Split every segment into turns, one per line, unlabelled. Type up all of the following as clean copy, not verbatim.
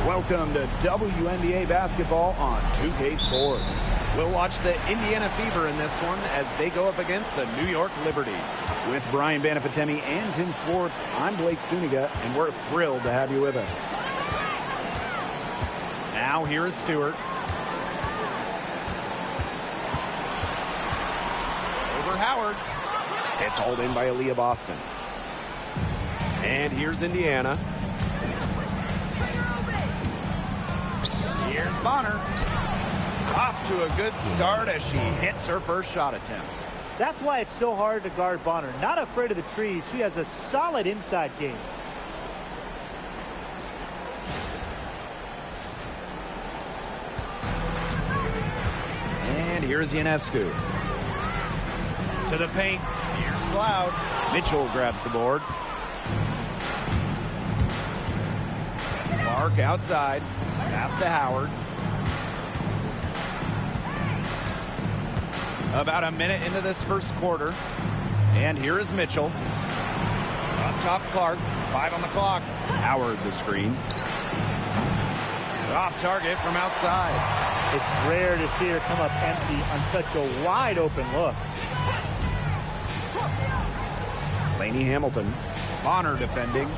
Welcome to WNBA basketball on 2K Sports. We'll watch the Indiana Fever in this one as they go up against the New York Liberty. With Brian Banafatemi and Tim Swartz, I'm Blake Suniga, and we're thrilled to have you with us. Now here is Stewart. Over Howard. It's hauled in by Aaliyah Boston. And here's Indiana. Here's Bonner. Off to a good start as she hits her first shot attempt.
That's why it's so hard to guard Bonner. Not afraid of the trees. She has a solid inside game.
And here's Ionescu. To the paint. Here's Cloud. Mitchell grabs the board. Clark outside. Pass to Howard. About a minute into this first quarter. And here is Mitchell. Up top, Clark. 5 on the clock. Howard the screen. Off target from outside.
It's rare to see her come up empty on such a wide open look.
Lainey Hamilton. Bonner defending.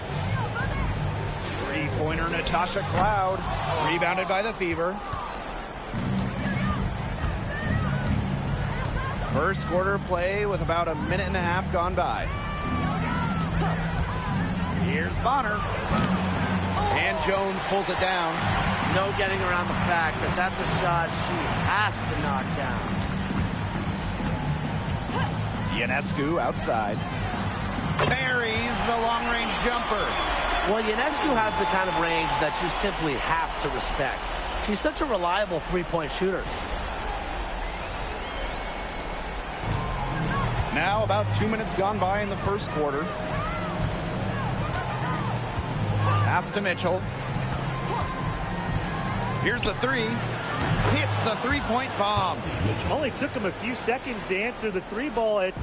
Three-pointer Natasha Cloud. Rebounded by the Fever. First quarter play with about a minute and a half gone by. Here's Bonner. And Jones pulls it down.
No getting around the fact that that's a shot she has to knock down.
Ionescu outside. Buries the long-range jumper.
Well, Ionescu has the kind of range that you simply have to respect. She's such a reliable three-point shooter.
Now about 2 minutes gone by in the first quarter. Pass to Mitchell. Here's the three. Hits the three-point bomb.
Only took them a few seconds to answer the three ball at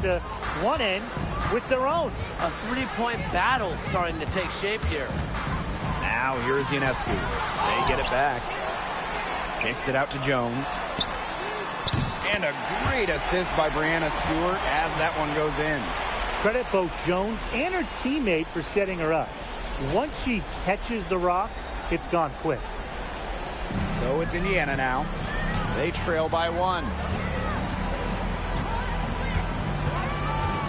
one end with their own.
A three-point battle starting to take shape here.
Now here's Ionescu. They get it back. Kicks it out to Jones. And a great assist by Brianna Stewart as that one goes in.
Credit both Jones and her teammate for setting her up. Once she catches the rock, it's gone quick.
So it's Indiana now. They trail by 1.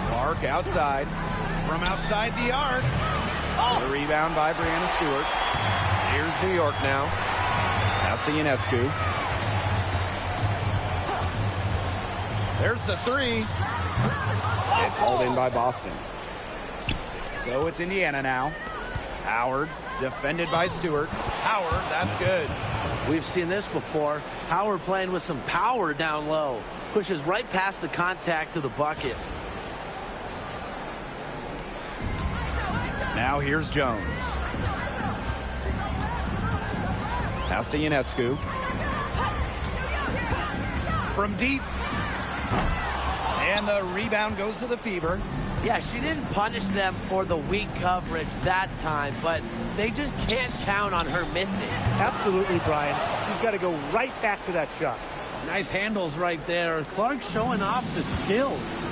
Clark outside. From outside the arc. The rebound by Brianna Stewart. Here's New York now. Pass to Ionescu. There's the three. It's hauled in by Boston. So it's Indiana now. Howard, defended by Stewart. Howard, that's good.
We've seen this before. Howard playing with some power down low. Pushes right past the contact to the bucket.
Now here's Jones. Pass to Ionescu. From deep. And the rebound goes to the Fever.
Yeah, she didn't punish them for the weak coverage that time, but they just can't count on her missing.
Absolutely, Brian. She's got to go right back to that shot.
Nice handles right there. Clark showing off the skills.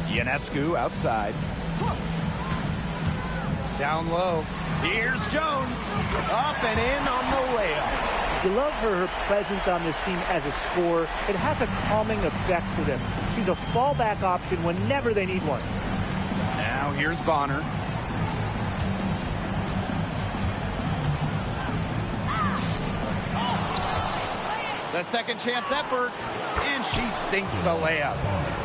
Ionescu outside. Down low. Here's Jones. Up and in on the layup.
You love her presence on this team as a scorer. It has a calming effect for them. She's a fallback option whenever they need one.
Now here's Bonner. The second chance effort, and she sinks the layup.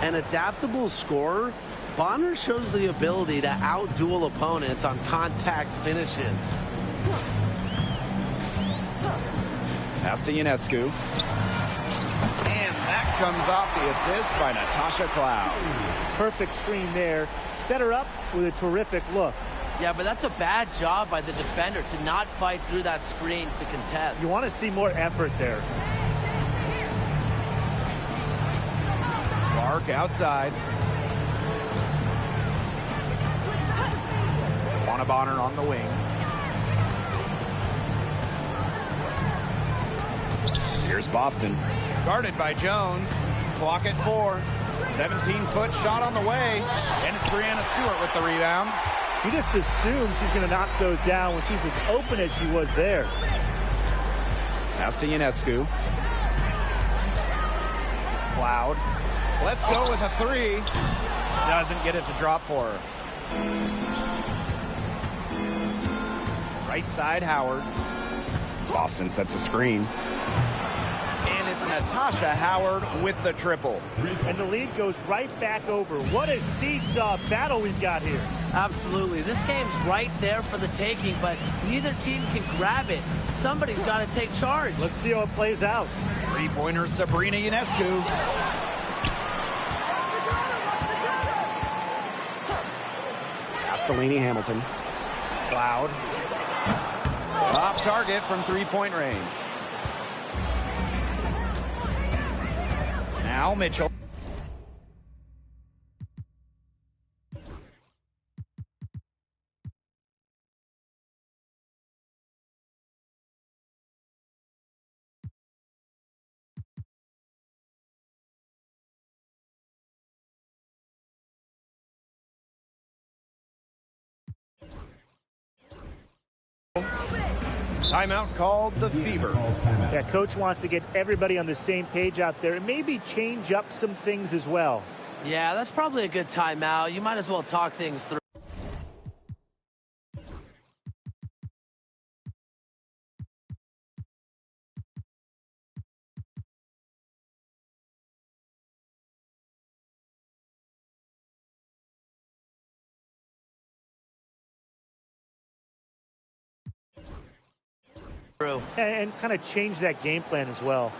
An adaptable scorer, Bonner shows the ability to out-duel opponents on contact finishes.
Pass to Ionescu. And that comes off the assist by Natasha Cloud.
Perfect screen there. Set her up with a terrific look.
Yeah, but that's a bad job by the defender to not fight through that screen to contest.
You want to see more effort there.
Clark outside. Bonner on the wing. Here's Boston. Guarded by Jones. Clock at 4. 17-foot shot on the way. And it's Brianna Stewart with the rebound.
You just assume she's going to knock those down when she's as open as she was there.
Pass to Ionescu. Cloud. Let's go with a 3. Doesn't get it to drop for her. Right side, Howard. Boston sets a screen. And it's Natasha Howard with the triple.
And the lead goes right back over. What a seesaw battle we've got here.
Absolutely. This game's right there for the taking, but neither team can grab it. Somebody's got to take charge.
Let's see how it plays out.
Three-pointer, Sabrina Ionescu. Pass to Lainey Hamilton. Cloud. Off target from three-point range. Now Mitchell. Timeout called the Fever.
Yeah, coach wants to get everybody on the same page out there and maybe change up some things as well.
Yeah, that's probably a good timeout. You might as well talk things through.
And kind of change that game plan as well.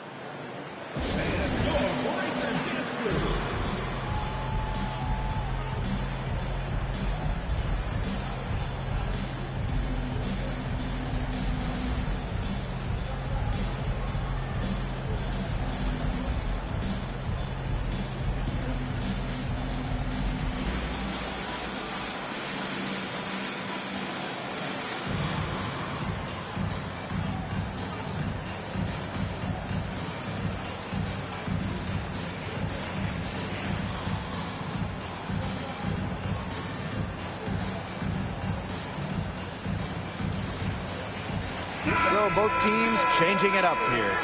So both teams changing it up here.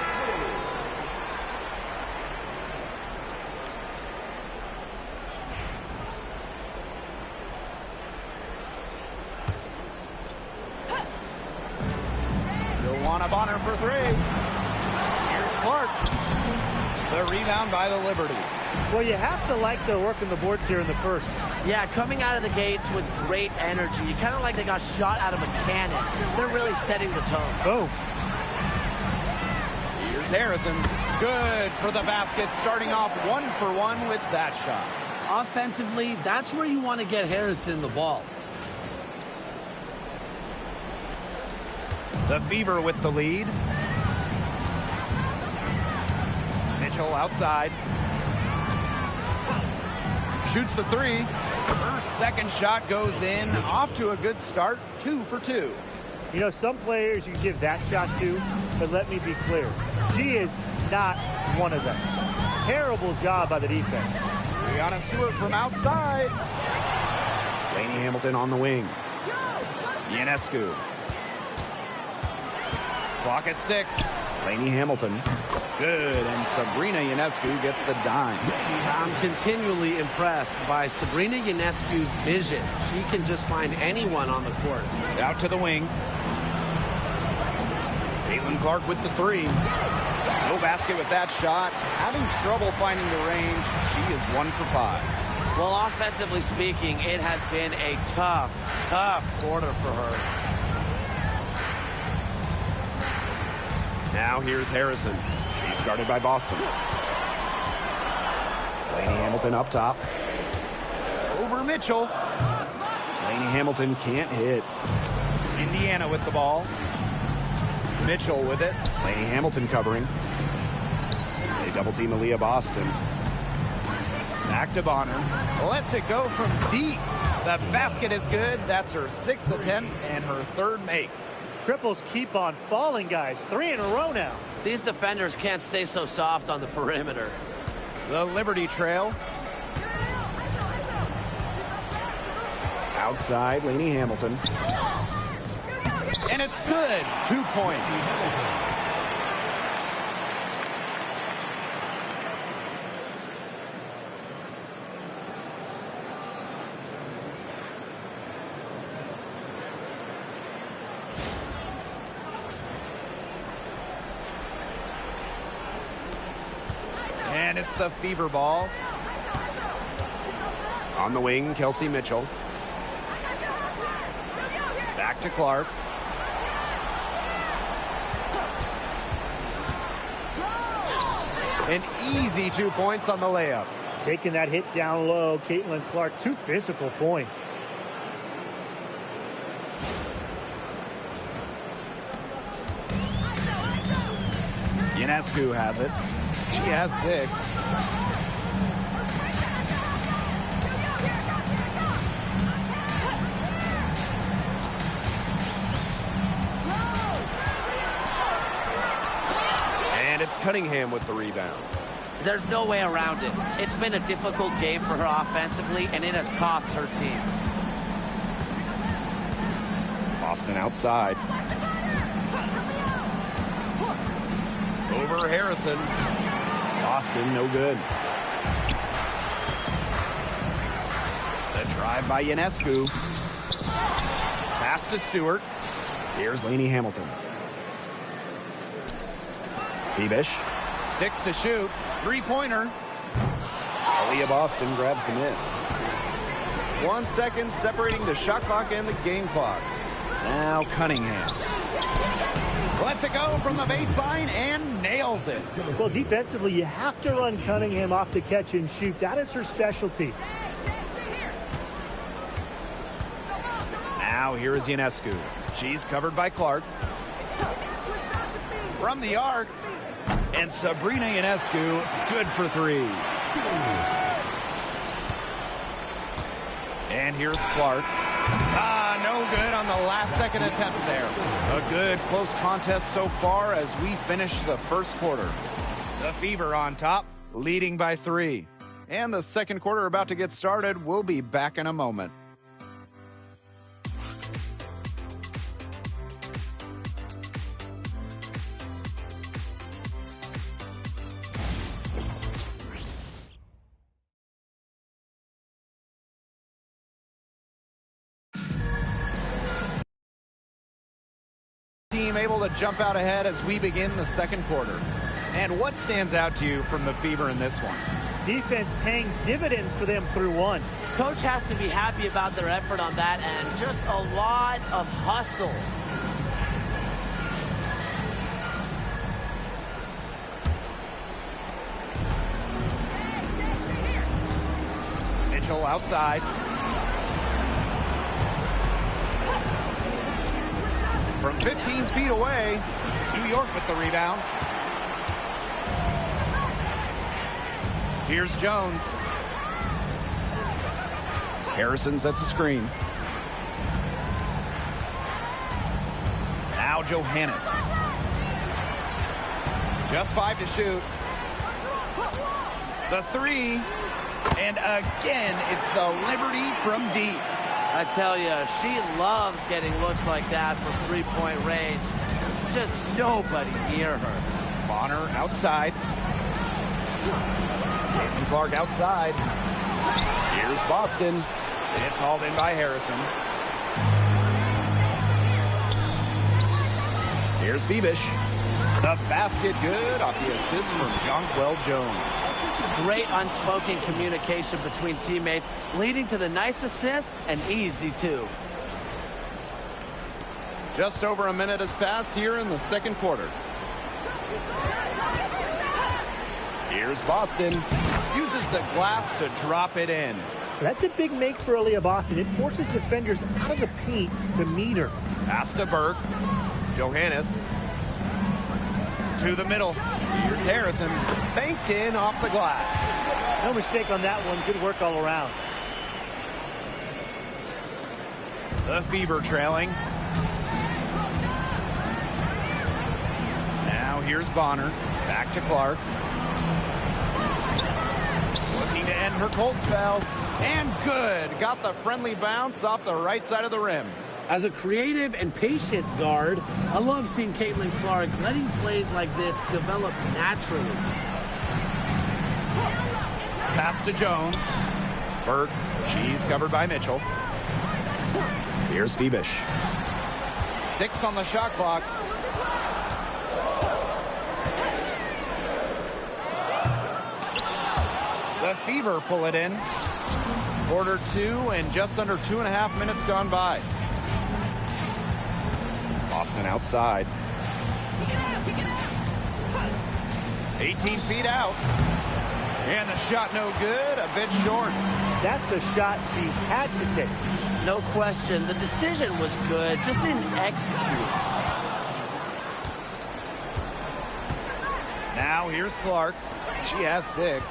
Bonner for 3. Here's Clark. The rebound by the Liberty.
Well, you have to like their work in the boards here in the first.
Yeah, coming out of the gates with great energy. You kind of like they got shot out of a cannon. They're really setting the tone.
Oh.
Here's Harrison. Good for the basket, starting off 1 for 1 with that shot.
Offensively, that's where you want to get Harrison the ball.
The Fever with the lead. Mitchell outside. Shoots the 3. Her second shot goes in. Off to a good start. 2 for 2.
You know, some players you give that shot to, but let me be clear. She is not one of them. Terrible job by the defense.
Brianna Stewart from outside. Lainey Hamilton on the wing. Ionescu. Clock at 6. Lainey Hamilton. Good, and Sabrina Ionescu gets the dime.
I'm continually impressed by Sabrina Ionescu's vision. She can just find anyone on the court.
Out to the wing. Caitlin Clark with the 3. No basket with that shot. Having trouble finding the range. She is 1 for 5.
Well, offensively speaking, it has been a tough quarter for her.
Now here's Harrison. She's guarded by Boston. Hamilton up top. Over Mitchell. Laney Hamilton can't hit. Indiana with the ball. Mitchell with it. Laney Hamilton covering. They double team Aaliyah Boston. Back to Bonner. Lets it go from deep. The basket is good. That's her 6th attempt and her 3rd make.
Triples keep on falling, guys. 3 in a row now.
These defenders can't stay so soft on the perimeter.
The Liberty trail. Outside, Laney Hamilton. And it's good. 2 points. And it's the Fever ball. On the wing, Kelsey Mitchell. Back to Clark. An easy 2 points on the layup.
Taking that hit down low, Caitlin Clark, 2 physical points.
Ionescu has it. She has 6. And it's Cunningham with the rebound.
There's no way around it. It's been a difficult game for her offensively, and it has cost her team.
Boston outside. Over Harrison. Boston, no good. The drive by Ionescu. Pass to Stewart. Here's Laney Hamilton. Febish. 6 to shoot. 3-pointer. Aaliyah Boston grabs the miss. 1 second separating the shot clock and the game clock. Now Cunningham. Lets it go from the baseline and nails it.
Well, defensively, you have to run Cunningham off the catch and shoot. That is her specialty.
Now here is Ionescu. She's covered by Clark. From the arc. And Sabrina Ionescu, good for 3. And here's Clark. No good on the last second attempt there. A good close contest so far as we finish the first quarter. The Fever on top, leading by 3. And the second quarter about to get started. We'll be back in a moment. Team able to jump out ahead as we begin the second quarter. And what stands out to you from the Fever in this one?
Defense paying dividends for them through 1.
Coach has to be happy about their effort on that end. Just a lot of hustle.
Mitchell outside. From 15 feet away, New York with the rebound. Here's Jones. Harrison sets a screen. Now Johannes. Just 5 to shoot. The 3. And again, it's the Liberty from deep.
I tell you, she loves getting looks like that from 3-point range. Just nobody near her.
Bonner outside. Caitlin Clark outside. Here's Boston. It's hauled in by Harrison. Here's Febish. The basket good off the assist from Jonquel Jones.
Great unspoken communication between teammates, leading to the nice assist and easy too.
Just over a minute has passed here in the second quarter. Here's Boston. Uses the glass to drop it in.
That's a big make for Aaliyah Boston. It forces defenders out of the paint to meet her.
Pass to Burke. Johannes. To the middle. Here's Harrison. Banked in off the glass.
No mistake on that one. Good work all around.
The Fever trailing. Now here's Bonner. Back to Clark. Looking to end her cold spell. And good. Got the friendly bounce off the right side of the rim.
As a creative and patient guard, I love seeing Caitlin Clark letting plays like this develop naturally.
Pass to Jones. Burke. She's covered by Mitchell. Here's Febish. 6 on the shot clock. The Fever pull it in. Quarter 2 and just under 2.5 minutes gone by. Boston outside. 18 feet out. And the shot no good, a bit short.
That's the shot she had to take.
No question. The decision was good, just didn't execute.
Now here's Clark. She has 6.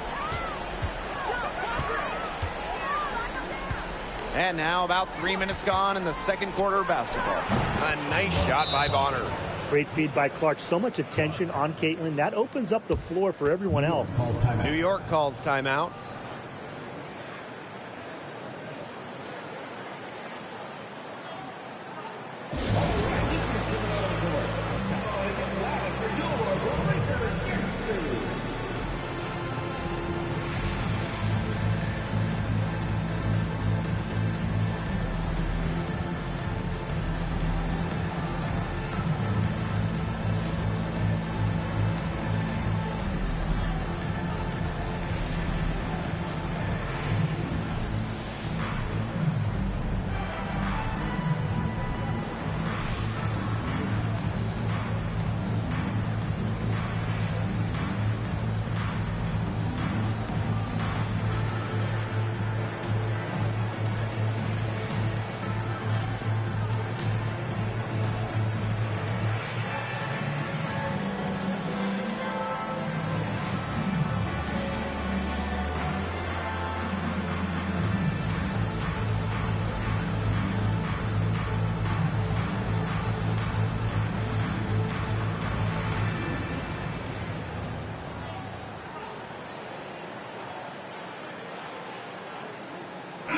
And now about 3 minutes gone in the second quarter of basketball. A nice shot by Bonner.
Great feed by Clark. So much attention on Caitlin. That opens up the floor for everyone else.
New York calls timeout.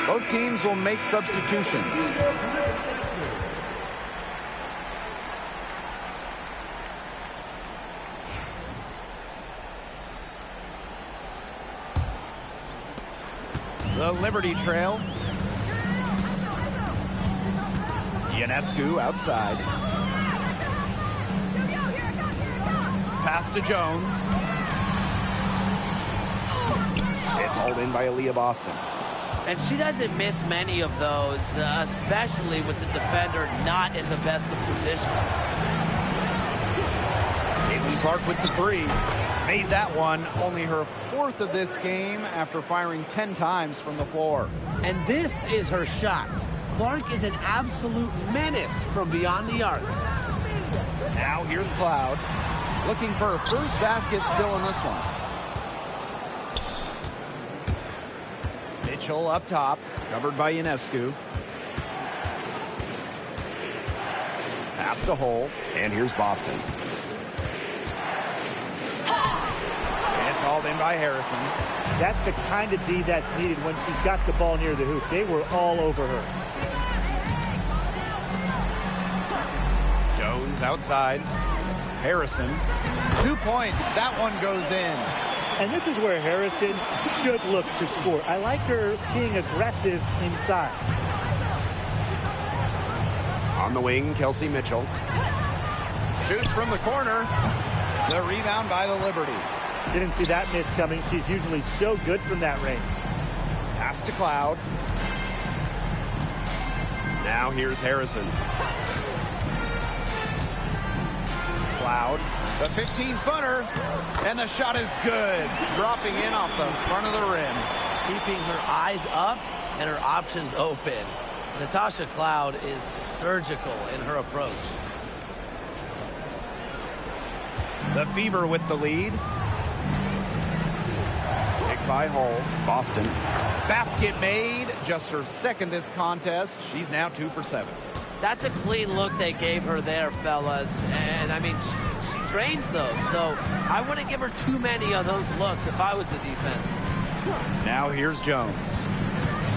Both teams will make substitutions. The Liberty trail. Ionescu outside. Pass to Jones. It's hauled in by Aaliyah Boston.
And she doesn't miss many of those, especially with the defender not in the best of positions.
Caitlin Clark with the 3. Made that one, only her 4th of this game after firing 10 times from the floor.
And this is her shot. Clark is an absolute menace from beyond the arc.
Now here's Cloud. Looking for her first basket still in this one. Mitchell up top, covered by Ionescu. Pass to Hole, and here's Boston. It's hauled in by Harrison.
That's the kind of D that's needed when she's got the ball near the hoop. They were all over her.
Jones outside. Harrison, 2 points. That one goes in.
And this is where Harrison should look to score. I like her being aggressive inside.
On the wing, Kelsey Mitchell. Shoots from the corner. The rebound by the Liberty.
Didn't see that miss coming. She's usually so good from that range.
Pass to Cloud. Now here's Harrison. Cloud The 15-footer, and the shot is good. Dropping in off the front of the rim.
Keeping her eyes up and her options open. Natasha Cloud is surgical in her approach.
The Fever with the lead. Pick by Hull. Boston. Basket made. Just her second this contest. She's now 2 for 7.
That's a clean look they gave her there, fellas. And, I mean, she drains those. So I wouldn't give her too many of those looks if I was the defense.
Now here's Jones.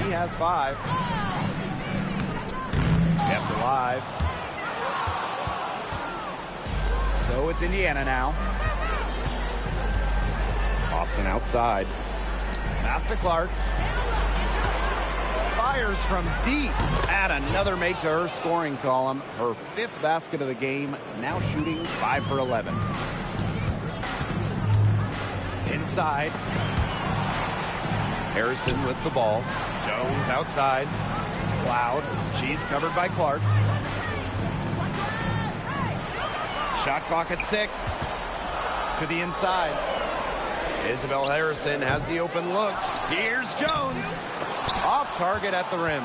He has 5. Kept alive. So it's Indiana now. Boston outside. Pass to Clark. Fires from deep. Add another make to her scoring column. Her 5th basket of the game. Now shooting 5 for 11. Inside. Harrison with the ball. Jones outside. Cloud. She's covered by Clark. Shot clock at 6. To the inside. Isabel Harrison has the open look. Here's Jones. Off target at the rim.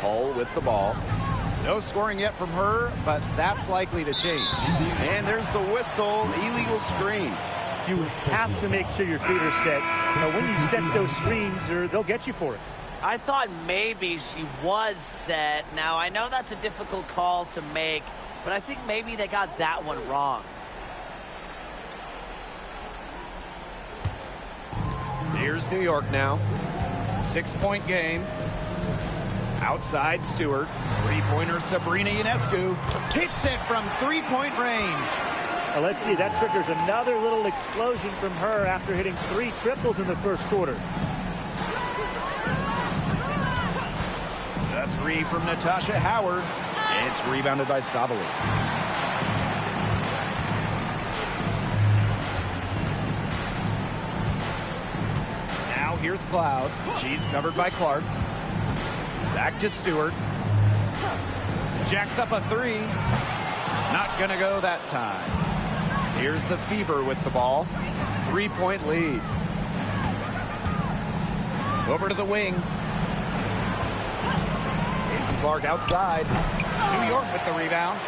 Hull with the ball. No scoring yet from her, but that's likely to change. And there's the whistle. Illegal screen.
You have to make sure your feet are set. When you set those screens, they'll get you for it.
I thought maybe she was set. Now, I know that's a difficult call to make, but I think maybe they got that one wrong.
Here's New York now. 6-point game. Outside Stewart. 3-pointer Sabrina Ionescu. Hits it from 3-point range.
Let's see, that triggers another little explosion from her after hitting 3 triples in the first quarter.
The 3 from Natasha Howard. It's rebounded by Sabali. Now here's Cloud. She's covered by Clark. Back to Stewart. Jacks up a 3. Not gonna go that time. Here's the Fever with the ball. 3-point lead. Over to the wing. Aidan Clark outside. New York with the rebound.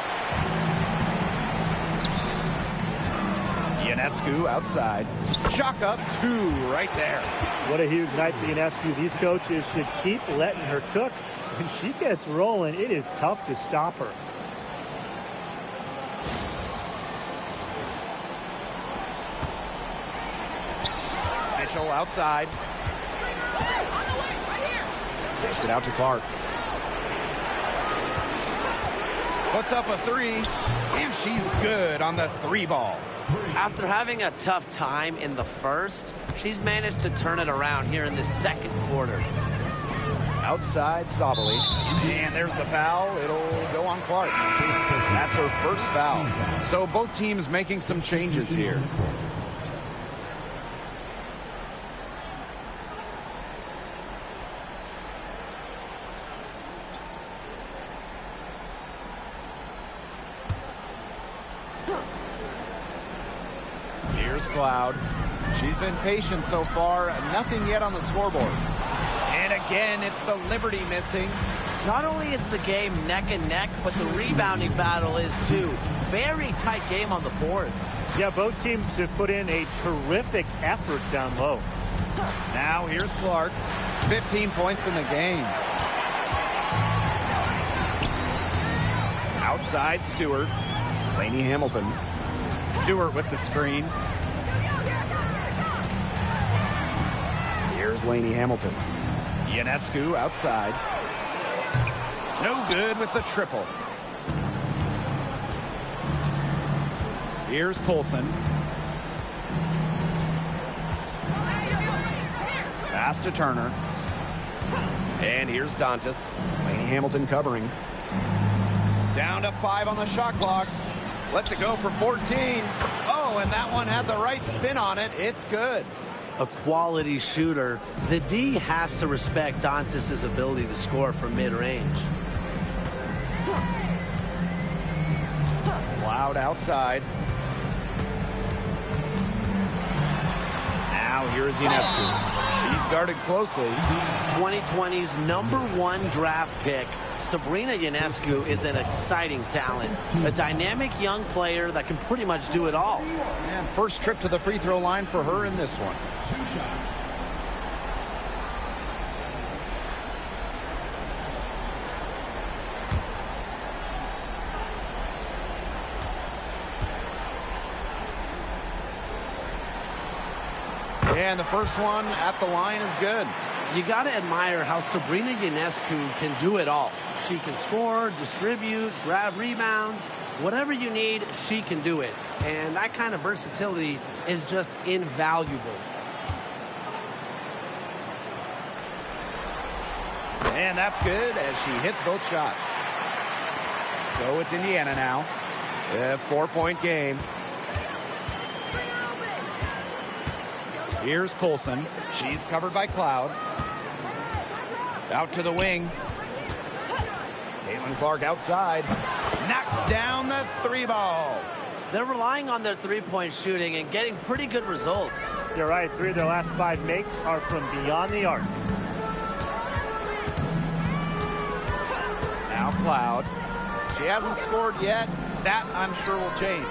Ionescu outside. Chalk up 2 right there.
What a huge night for Ionescu. These coaches should keep letting her cook. When she gets rolling, it is tough to stop her.
Mitchell outside. Takes it out to Clark. Puts up a 3, and she's good on the 3 ball.
After having a tough time in the first, she's managed to turn it around here in the second quarter.
Outside Sabali. And there's the foul. It'll go on Clark. That's her first foul. So both teams making some changes here. Here's Cloud. She's been patient so far. Nothing yet on the scoreboard. And again, it's the Liberty missing.
Not only is the game neck and neck, but the rebounding battle is too. Very tight game on the boards.
Yeah, both teams have put in a terrific effort down low.
Now here's Clark. 15 points in the game. Outside Stewart. Lainey Hamilton. Stewart with the screen. Here's Lainey Hamilton. Ionescu outside. No good with the triple. Here's Colson. Pass to Turner. And here's Dantas. Lainey Hamilton covering. Down to 5 on the shot clock. Lets it go for 14. Oh, and that one had the right spin on it. It's good.
A quality shooter. The D has to respect Dantas' ability to score from mid-range.
Cloud outside. Now here's Ionescu. She's guarded closely.
2020's #1 draft pick. Sabrina Ionescu is an exciting talent. A dynamic young player that can pretty much do it all.
And first trip to the free throw line for her in this one.
2 shots.
And the first one at the line is good.
You got to admire how Sabrina Ionescu can do it all. She can score, distribute, grab rebounds. Whatever you need, she can do it. And that kind of versatility is just invaluable.
And that's good as she hits both shots. So it's Indiana now. A 4-point game. Here's Colson. She's covered by Cloud. Out to the wing. Caitlin Clark outside. Knocks down the 3-ball.
They're relying on their three-point shooting and getting pretty good results.
You're right. 3 of their last 5 makes are from beyond the arc.
Now Cloud. She hasn't scored yet. That, I'm sure, will change.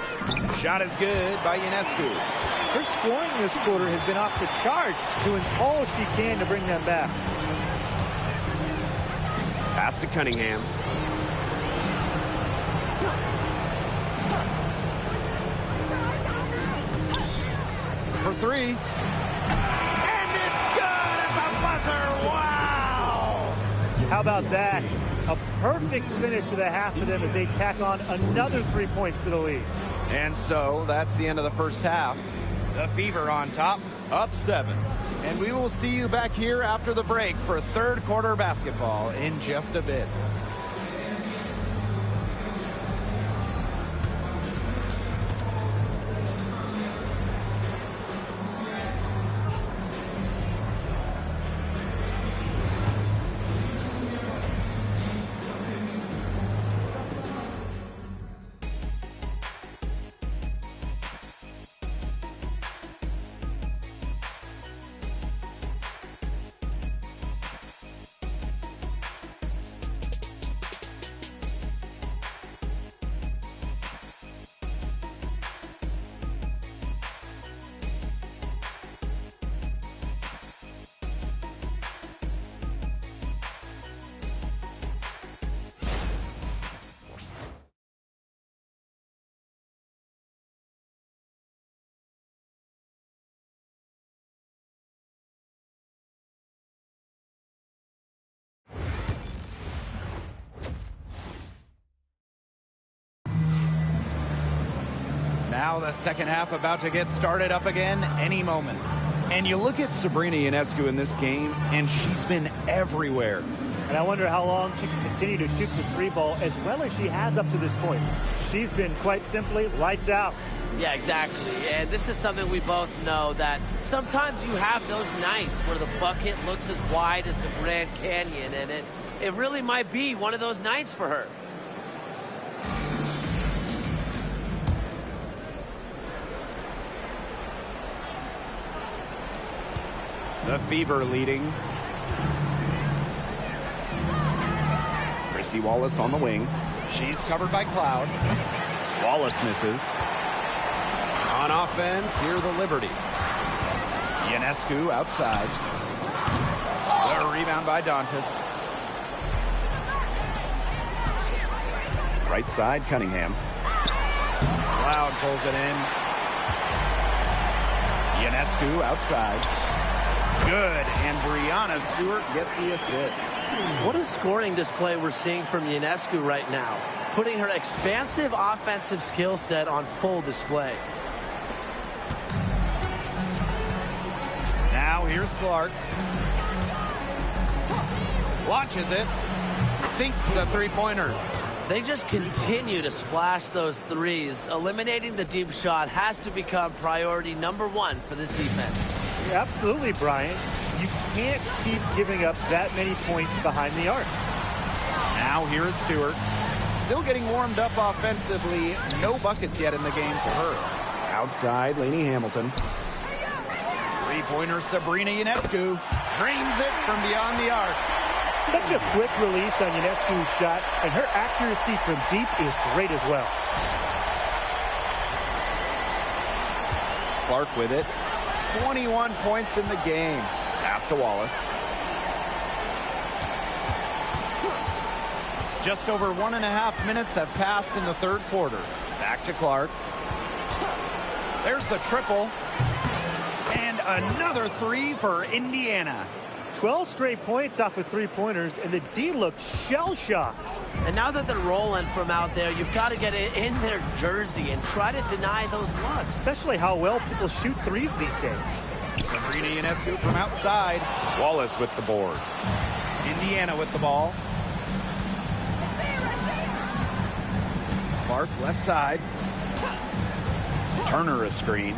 Shot is good by Ionescu.
Her scoring this quarter has been off the charts, doing all she can to bring them back.
Pass to Cunningham. For 3. And it's good at the buzzer. Wow!
How about that? A perfect finish to the half for them as they tack on another 3 points to the lead.
And so that's the end of the first half. The Fever on top, up 7. And we will see you back here after the break for third quarter basketball in just a bit. Now the second half about to get started up again any moment. And you look at Sabrina Ionescu in this game, and she's been everywhere.
And I wonder how long she can continue to shoot the 3-ball as well as she has up to this point. She's been quite simply lights out.
Yeah, exactly. And this is something we both know, that sometimes you have those nights where the bucket looks as wide as the Grand Canyon, and it really might be one of those nights for her.
The Fever leading. Christy Wallace on the wing. She's covered by Cloud. Wallace misses. On offense, here the Liberty. Ionescu outside. The rebound by Dantas. Right side, Cunningham. Cloud pulls it in. Ionescu outside. Good, and Brianna Stewart gets the assist.
What a scoring display we're seeing from Ionescu right now, putting her expansive offensive skill set on full display.
Now here's Clark. Launches it. Sinks the three-pointer.
They just continue to splash those threes. Eliminating the deep shot has to become priority #1 for this defense.
Absolutely, Brian. You can't keep giving up that many points behind the arc.
Now here is Stewart. Still getting warmed up offensively. No buckets yet in the game for her. Outside, Lainey Hamilton. Three-pointer, Sabrina Ionescu. Drains it from beyond the arc.
Such a quick release on Ionescu's shot, and her accuracy from deep is great as well.
Clark with it. 21 points in the game. Pass to Wallace. Just over 1.5 minutes have passed in the third quarter. Back to Clark. There's the triple. And another three for Indiana.
12 straight points off of three-pointers, and the D looked shell-shocked.
And now that they're rolling from out there, you've got to get it in their jersey and try to deny those looks.
Especially how well people shoot threes these days.
Sabrina Ionescu from outside. Wallace with the board. Indiana with the ball. Clark left side. Turner a screen.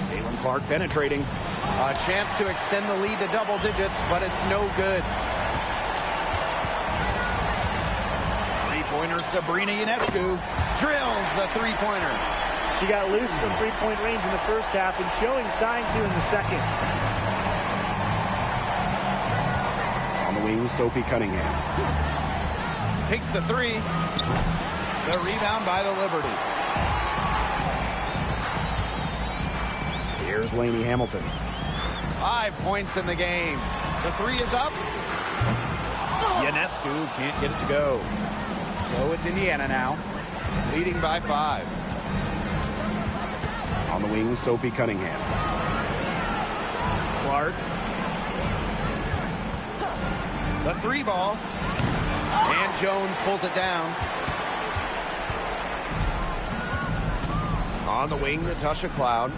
Caitlin Clark penetrating. A chance to extend the lead to double digits, but it's no good. Three-pointer Sabrina Ionescu drills the three-pointer.
She got loose from three-point range in the first half and showing signs here in the second.
On the wing, Sophie Cunningham. Takes the three. The rebound by the Liberty. Here's Lainey Hamilton. 5 points in the game. The three is up. Ionescu can't get it to go. So it's Indiana now, leading by 5. On the wing, Sophie Cunningham. Clark. The three ball. And Jones pulls it down. On the wing, Natasha Cloud.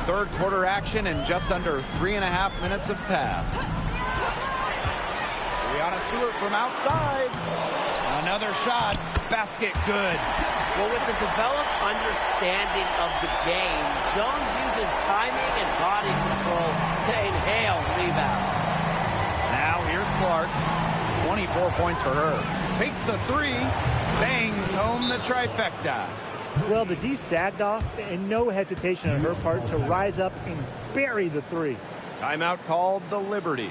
Third quarter action and just under 3.5 minutes have passed. Brianna Stewart from outside. Another shot. Basket good.
Well, with the developed understanding of the game, Jones uses timing and body control to inhale rebounds.
Now here's Clark. 24 points for her. Takes the three. Bangs home the trifecta.
Well, the D sagged off, and no hesitation on her part to rise up and bury the three.
Timeout called the Liberty.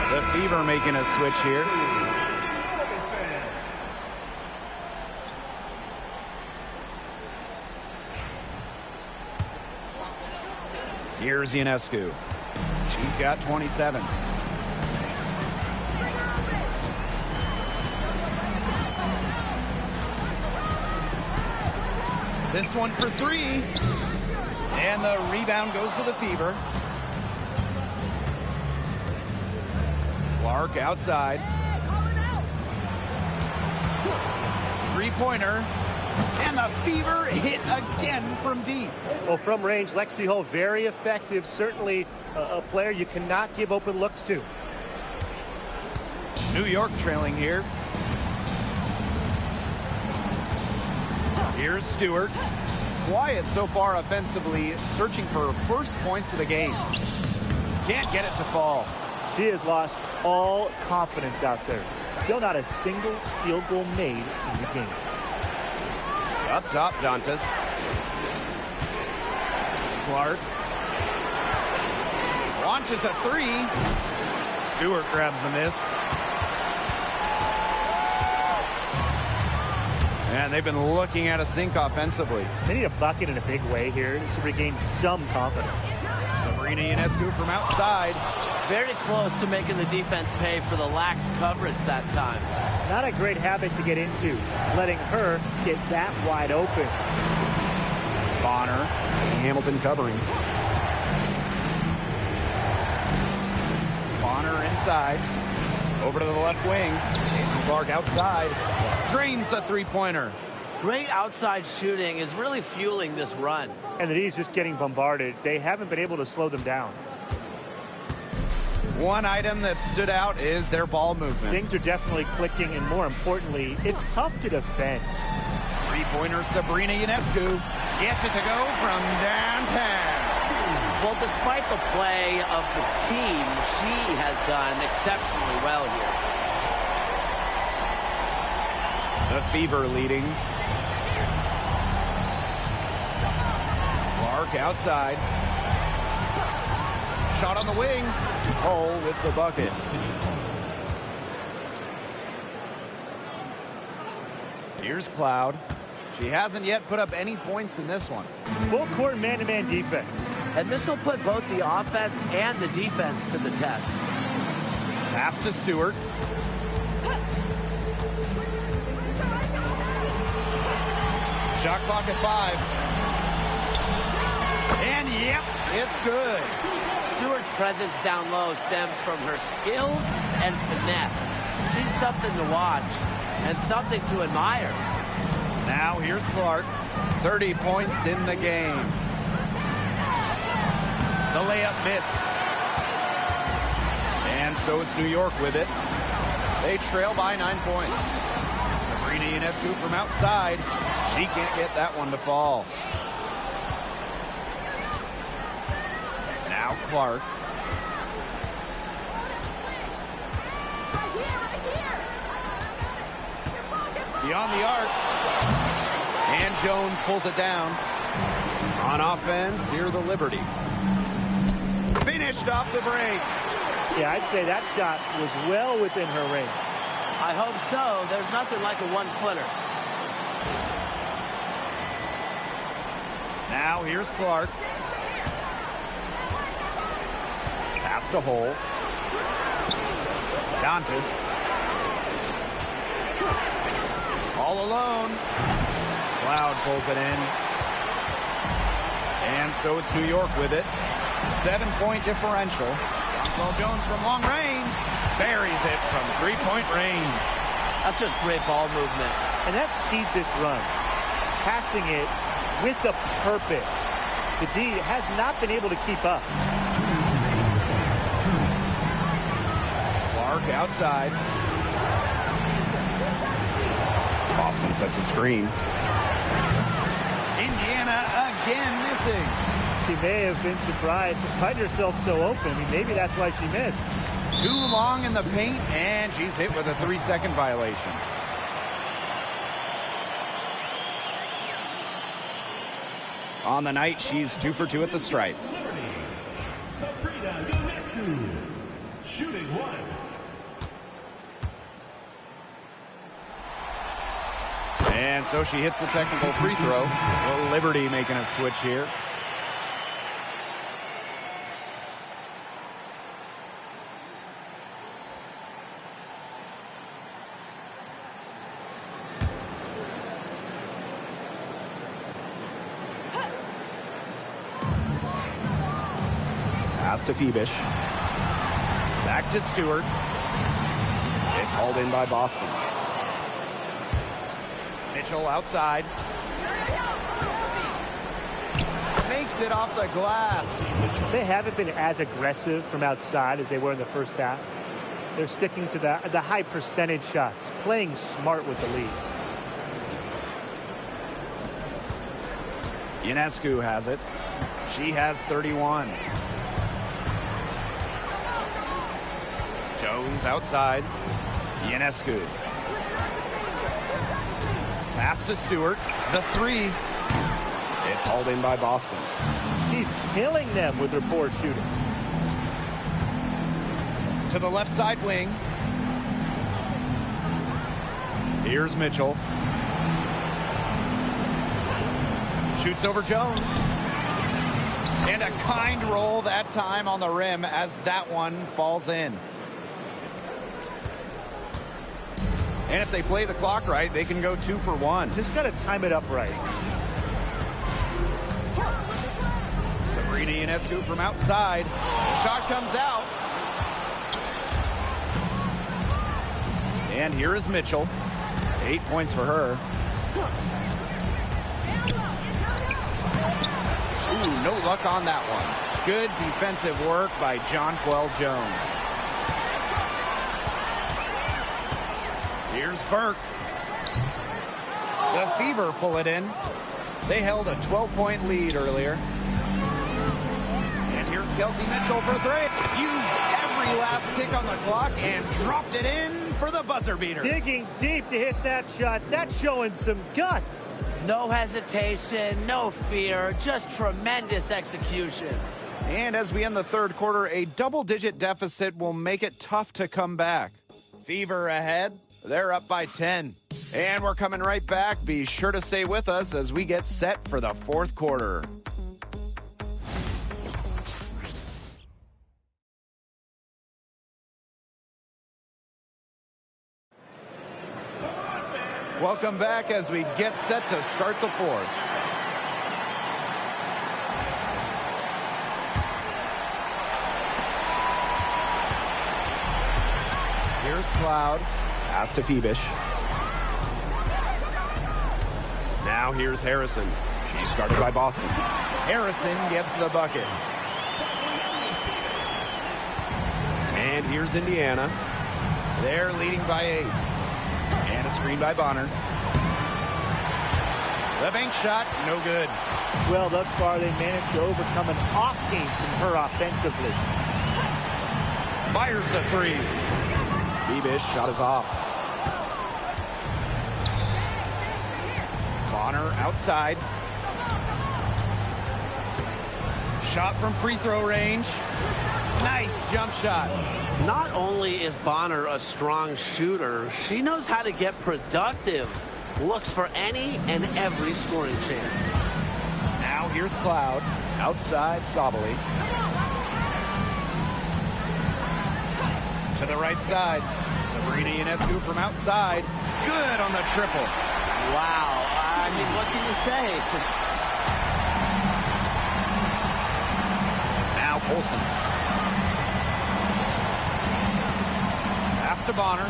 The Fever making a switch here. Here's Ionescu. She's got 27. This one for three. And the rebound goes to the Fever. Clark outside. Three-pointer. And the Fever hit again from deep.
Well, from range, Lexi Hull, very effective. Certainly a player you cannot give open looks to.
New York trailing here. Here's Stewart. Quiet so far offensively, searching for her first points of the game. Can't get it to fall.
She has lost all confidence out there. Still not a single field goal made in the game.
Up top, Dantas. Clark. Launches a three. Stewart grabs the miss. And they've been looking at a sink offensively.
They need a bucket in a big way here to regain some confidence.
Sabrina Ionescu from outside.
Very close to making the defense pay for the lax coverage that time.
Not a great habit to get into, letting her get that wide open.
Bonner, Hamilton covering. Bonner inside. Over to the left wing. Caitlin Clark outside. Drains the three-pointer.
Great outside shooting is really fueling this run.
And the D is just getting bombarded. They haven't been able to slow them down.
One item that stood out is their ball movement.
Things are definitely clicking, and more importantly, it's tough to defend.
Three-pointer Sabrina Ionescu gets it to go from downtown.
Well, despite the play of the team, she has done exceptionally well here.
The Fever leading. Clark outside. Shot on the wing. Hull with the bucket. Here's Cloud. She hasn't yet put up any points in this one.
Full court man-to-man defense.
And this will put both the offense and the defense to the test.
Pass to Stewart. Shot clock at 5. And yep, it's good.
Stewart's presence down low stems from her skills and finesse. She's something to watch and something to admire.
Now here's Clark. 30 points in the game. The layup missed. And so it's New York with it. They trail by 9 points. Sabrina Ionescu from outside. She can't get that one to fall. Now Clark. Beyond the arc. And Jones pulls it down. On offense, here the Liberty. Finished off the break.
Yeah, I'd say that shot was well within her range.
I hope so. There's nothing like a one-footer.
Now here's Clark. Pass to Hull. Dantas. All alone. Cloud pulls it in. And so it's New York with it. 7-point differential. Well, Jones from long range. Buries it from three-point range.
That's just great ball movement.
And that's key to this run. Passing it with a purpose. The D has not been able to keep up.
Clark outside. Boston sets a screen. Indiana again missing.
She may have been surprised to find herself so open. I mean, maybe that's why she missed.
Too long in the paint, and she's hit with a 3-second violation. On the night, she's 2 for 2 at the stripe.
Sabrina Ionescu, shooting 1.
And so she hits the technical free throw. Well, Liberty making a switch here. Pass to Phoebish. Back to Stewart. It's hauled in by Boston. Mitchell outside. Makes it off the glass.
They haven't been as aggressive from outside as they were in the first half. They're sticking to the high percentage shots, playing smart with the lead.
Ionescu has it. She has 31. Jones outside. Ionescu. Pass to Stewart. The 3. It's hauled in by Boston.
She's killing them with her poor shooting.
To the left side wing. Here's Mitchell. Shoots over Jones. And a kind roll that time on the rim as that one falls in. And if they play the clock right, they can go 2 for 1.
Just got to time it up right.
Sabrina Ionescu from outside. The shot comes out. And here is Mitchell. 8 points for her. Ooh, no luck on that one. Good defensive work by Jonquel Jones. Here's Burke. The Fever pull it in. They held a 12-point lead earlier. And here's Kelsey Mitchell for 3. Used every last tick on the clock and dropped it in for the buzzer beater.
Digging deep to hit that shot. That's showing some guts.
No hesitation, no fear, just tremendous execution.
And as we end the third quarter, a double-digit deficit will make it tough to come back. Fever ahead. They're up by 10. And we're coming right back. Be sure to stay with us as we get set for the fourth quarter. Welcome back as we get set to start the fourth. Here's Cloud. Pass to Phoebish. Now here's Harrison. She's started by Boston. Harrison gets the bucket. And here's Indiana. They're leading by 8. And a screen by Bonner. The bank shot, no good.
Well, thus far they managed to overcome an off game from her offensively.
Fires the 3. Phoebish shot is off. Bonner outside. Shot from free throw range. Nice jump shot.
Not only is Bonner a strong shooter, she knows how to get productive. Looks for any and every scoring chance.
Now here's Cloud. Outside Sabali. To the right side. Sabrina Ionescu from outside. Good on the triple.
Wow, I mean, what can you say?
Now Colson. Pass to Bonner.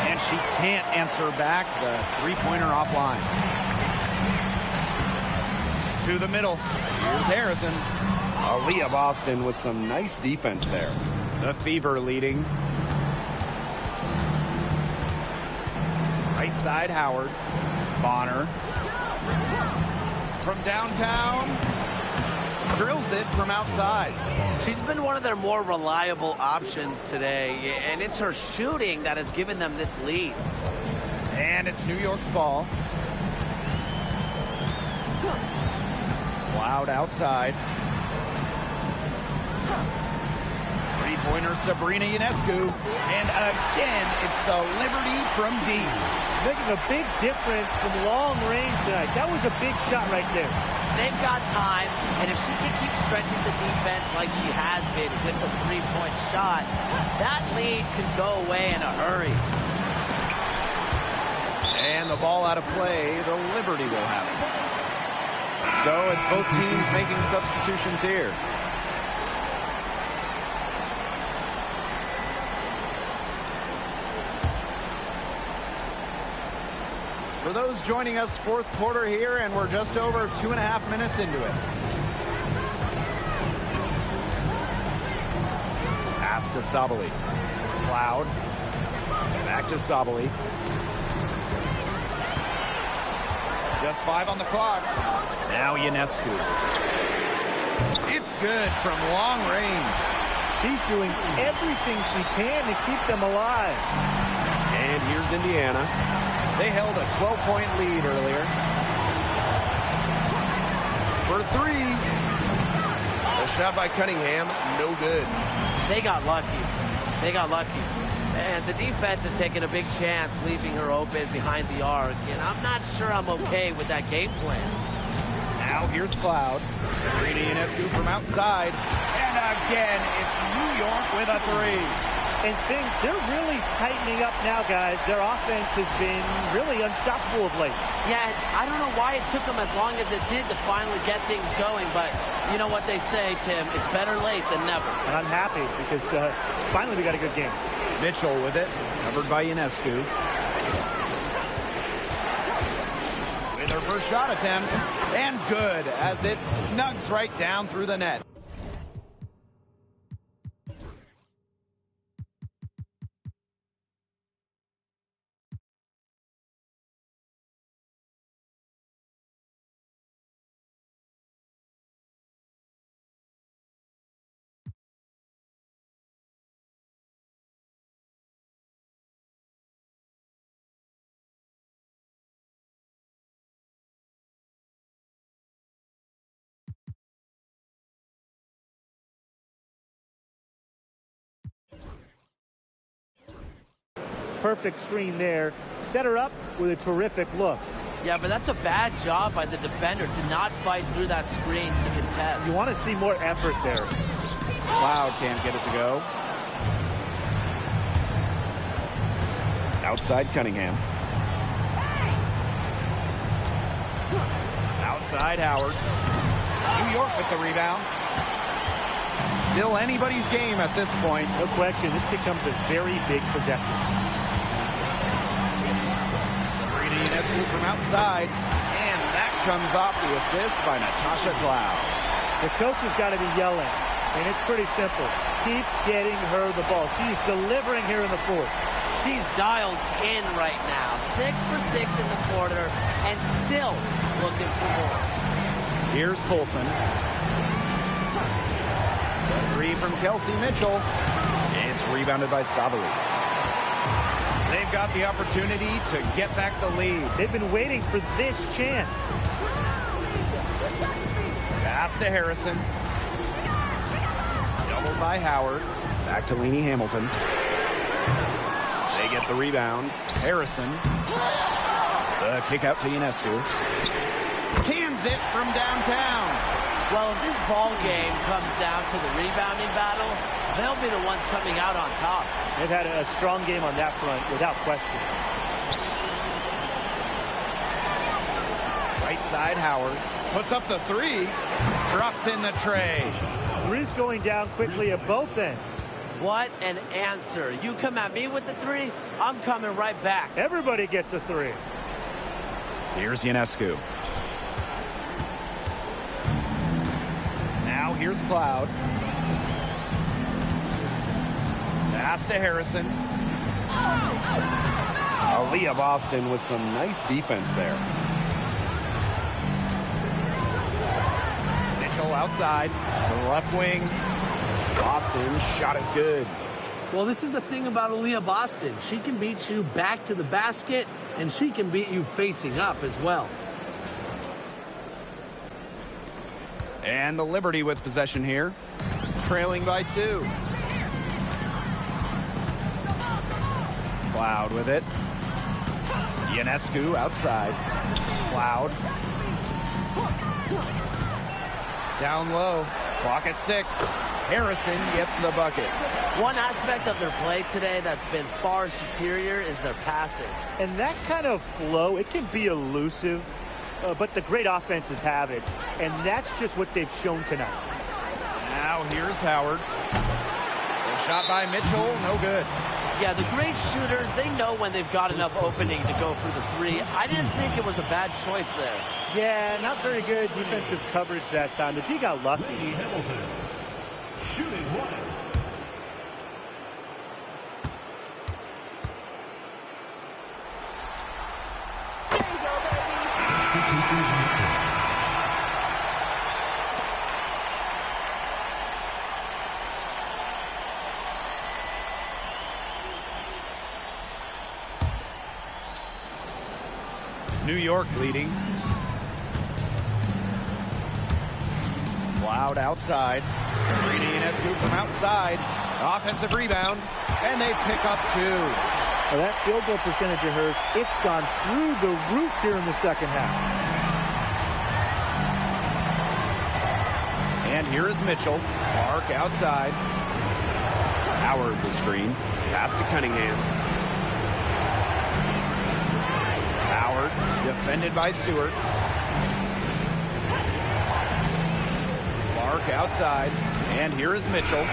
And she can't answer back the three-pointer offline. To the middle. Here's Harrison. Aaliyah Boston with some nice defense there. The Fever leading. Right side, Howard. Bonner. From downtown. Drills it from outside.
She's been one of their more reliable options today, and it's her shooting that has given them this lead.
And it's New York's ball. Cloud outside. Three-pointer Sabrina Ionescu. And again, it's the Liberty from deep.
Making a big difference from long range tonight. That was a big shot right there.
They've got time, and if she can keep stretching the defense like she has been with the three-point shot, that lead could go away in a hurry.
And the ball out of play, the Liberty will have it. So it's both teams making substitutions here. For those joining us, fourth quarter here, and we're just over 2.5 minutes into it. Pass to Sabali. Cloud. Back to Sabali. Just 5 on the clock. Now Ionescu. It's good from long range.
She's doing everything she can to keep them alive.
And here's Indiana. They held a 12-point lead earlier. For 3. The
shot by Cunningham, no good.
They got lucky. They got lucky. And the defense is taking a big chance, leaving her open behind the arc. And I'm not sure I'm okay with that game plan.
Now here's Cloud. Sabrina Ionescu from outside. And again, it's New York with a three.
And they're really tightening up now, guys. Their offense has been really unstoppable of late.
Yeah, I don't know why it took them as long as it did to finally get things going, but you know what they say, Tim, it's better late than never.
And I'm happy because finally we got a good game.
Mitchell with it, covered by Ionescu. With her first shot attempt, and good, as it snugs right down through the net.
Perfect screen there. Set her up with a terrific look.
Yeah, but that's a bad job by the defender to not fight through that screen to contest.
You want to see more effort there.
Cloud can't get it to go. Outside Cunningham. Outside Howard. New York with the rebound. Still anybody's game at this point.
No question, this becomes a very big possession.
Sabrina Ionescu from outside. And that comes off the assist by Natasha Cloud.
The coach has got to be yelling, and it's pretty simple. Keep getting her the ball. She's delivering here in the fourth.
She's dialed in right now. 6 for 6 in the quarter, and still looking for more.
Here's Colson. Three from Kelsey Mitchell. It's rebounded by Savary. They've got the opportunity to get back the lead.
They've been waiting for this chance.
Pass to Harrison. Doubled by Howard. Back to Lainey Hamilton. They get the rebound. Harrison. The kick out to Ionescu. Cans it from downtown.
Well, if this ball game comes down to the rebounding battle, they'll be the ones coming out on top.
They've had a strong game on that front, without question.
Right side, Howard. Puts up the three. Drops in the tray.
Three's going down quickly at both ends.
What an answer. You come at me with the three, I'm coming right back.
Everybody gets a three.
Here's Ionescu. Now here's Cloud. Pass to Harrison. Aaliyah Boston with some nice defense there. Mitchell outside to the left wing. Boston shot is good.
Well, this is the thing about Aaliyah Boston. She can beat you back to the basket, and she can beat you facing up as well.
And the Liberty with possession here. Trailing by 2. Cloud with it. Ionescu outside. Cloud. Down low. Clock at 6. Harrison gets the bucket.
One aspect of their play today that's been far superior is their passing.
And that kind of flow, it can be elusive, but the great offenses have it. And that's just what they've shown tonight.
Now here's Howard. The shot by Mitchell, no good.
Yeah, the great shooters, they know when they've got enough opening to go for the three. I didn't think it was a bad choice there.
Yeah, not very good defensive coverage that time. The D got lucky.
Hamilton, shooting one.
New York leading. Cloud outside. Sabrina Ionescu from outside. Offensive rebound. And they pick up 2.
Well, that field goal percentage of hers, it's gone through the roof here in the second half.
And here is Mitchell. Clark outside. Howard the screen. Pass to Cunningham. Howard defended by Stewart. Clark outside. And here is Mitchell.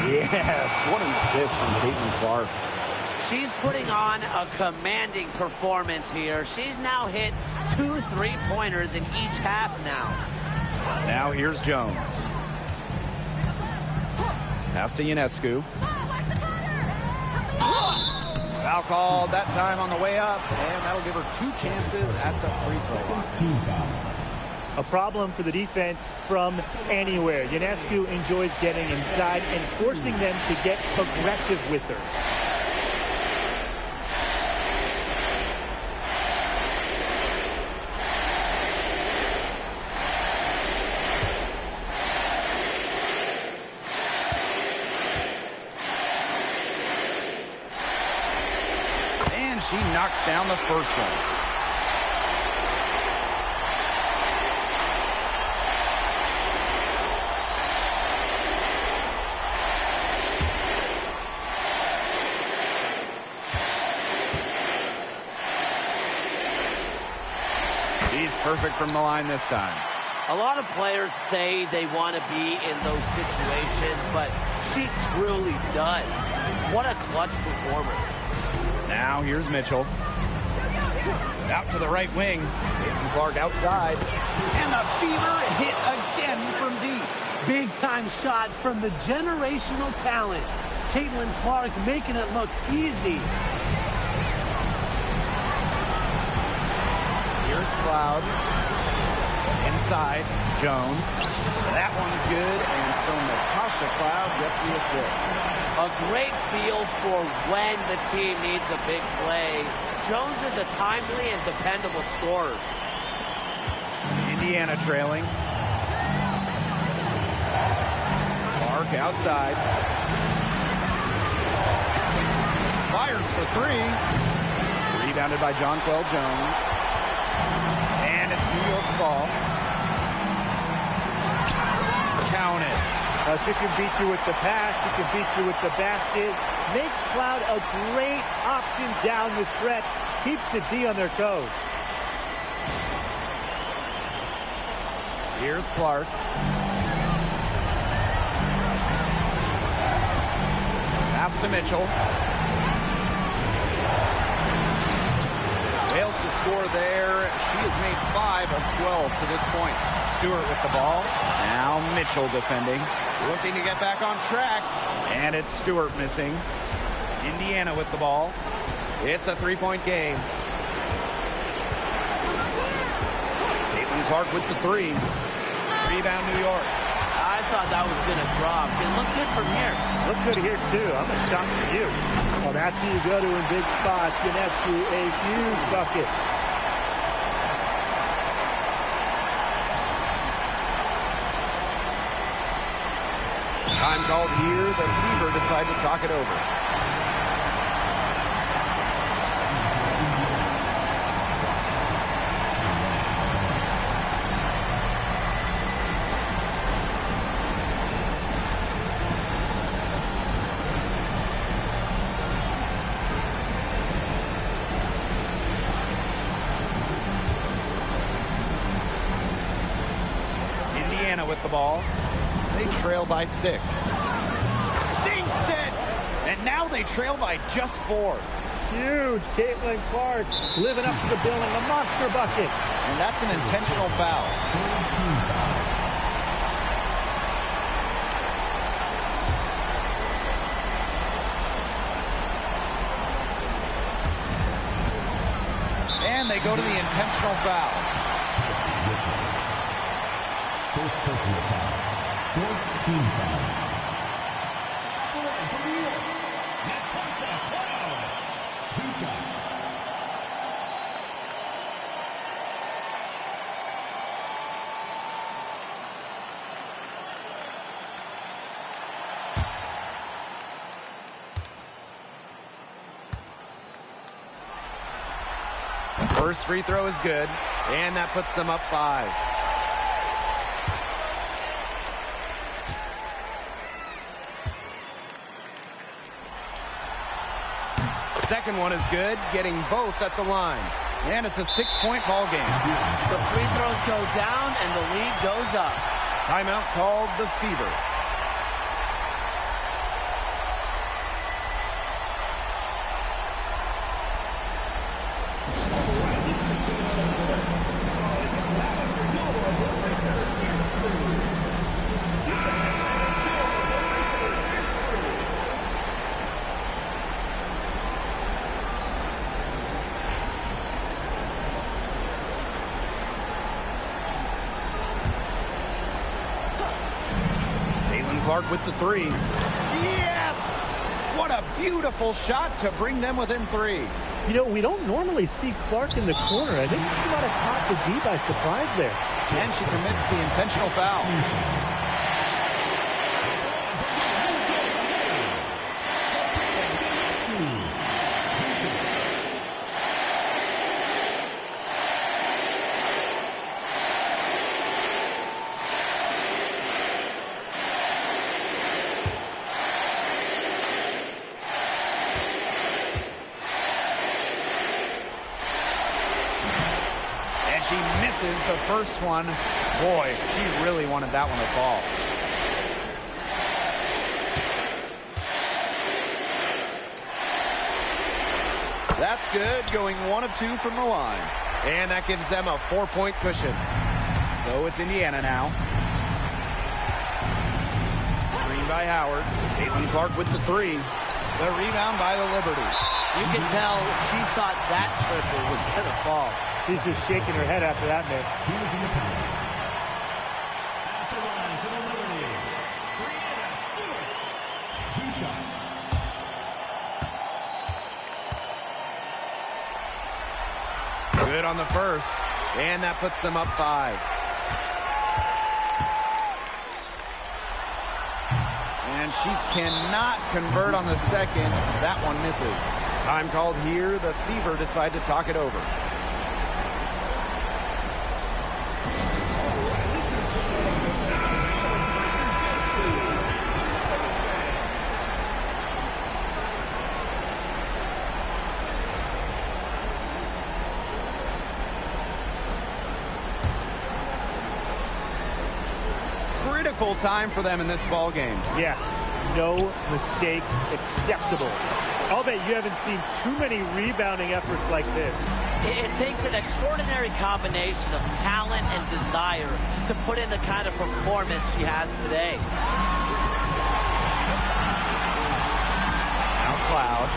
Yes, what an assist from Caitlin Clark.
She's putting on a commanding performance here. She's now hit 2 3-pointers in each half now.
Now here's Jones. Pass to Ionescu. Foul called that time on the way up, and that'll give her 2 chances at the free throw line.
A problem for the defense from anywhere. Ionescu enjoys getting inside and forcing them to get aggressive with her.
And she knocks down the first one. He's perfect from the line this time.
A lot of players say they want to be in those situations, but she truly does. What a clutch performer.
Now here's Mitchell. Out to the right wing. Caitlin Clark outside. And the fever hit again from deep.
Big time shot from the generational talent. Caitlin Clark making it look easy.
Here's Cloud. Inside, Jones. That one's good, and so Natasha Cloud gets the assist.
A great feel for when the team needs a big play. Jones is a timely and dependable scorer.
Indiana trailing. Clark outside. Fires for 3. Rebounded by Jonquel Jones. And it's New York's ball. Count it.
She can beat you with the pass. She can beat you with the basket. Makes Cloud a great option down the stretch. Keeps the D on their toes.
Here's Clark. Pass to Mitchell. Fails to score there. She has made 5 of 12 to this point. Stewart with the ball. Now Mitchell defending. Looking to get back on track. And it's Stewart missing. Indiana with the ball. It's a 3-point game. Caitlin Clark with the 3. Rebound New York.
I thought that was going to drop. It looked good from here.
Look good here, too. I'm as shocked as you. Well, that's who you go to in big spots. Ionescu, a huge bucket.
Time called here. The Fever decide to talk it over. Indiana with the ball. They trail by 6. Sinks it! And now they trail by just 4.
Huge. Caitlin Clark living up to the billing. A monster bucket.
And that's an intentional foul. And they go to the intentional foul.
First personal foul. Fourth team foul. From New York, Natasha Cloud. 2 shots.
First free throw is good, and that puts them up 5. Second one is good, getting both at the line. And it's a 6-point ball game.
The free throws go down and the lead goes up.
Timeout called the Fever. Clark with the 3. Yes! What a beautiful shot to bring them within 3.
You know, we don't normally see Clark in the corner. I think she might have caught the D by surprise there.
And she commits the intentional foul. She misses the first one. Boy, she really wanted that one to fall. That's good, going 1 of 2 from the line. And that gives them a 4-point cushion. So it's Indiana now. Green by Howard. Caitlin Clark with the 3. The rebound by the Liberty.
You can tell she thought that triple was going to fall.
She's just shaking her head after that miss.
She was in the paint. At the line for the Liberty, Brianna Stewart. 2 shots.
Good on the first, and that puts them up 5. And she cannot convert on the second. That one misses. Time called here. The Fever decide to talk it over. Critical time for them in this ball game.
Yes, no mistakes acceptable. I'll bet you haven't seen too many rebounding efforts like this.
It takes an extraordinary combination of talent and desire to put in the kind of performance she has today.
Now Cloud.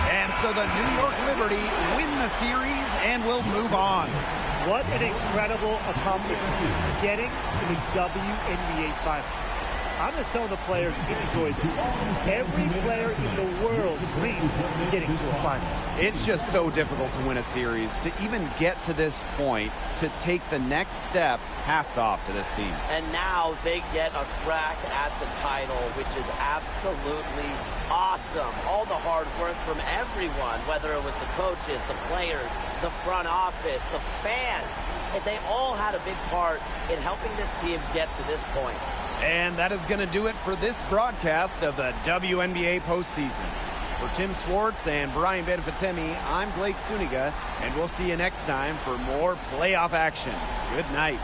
And so the New York Liberty win the series and will move on.
What an incredible accomplishment, getting to the WNBA Finals. I'm just telling the players, enjoy this. Every player in the world dreams of getting to a finals.
It's just so difficult to win a series. To even get to this point, to take the next step, hats off to this team.
And now they get a crack at the title, which is absolutely awesome. All the hard work from everyone, whether it was the coaches, the players, the front office, the fans, they all had a big part in helping this team get to this point.
And that is going to do it for this broadcast of the WNBA postseason. For Tim Swartz and Brian Benefitemi, I'm Blake Suniga, and we'll see you next time for more playoff action. Good night.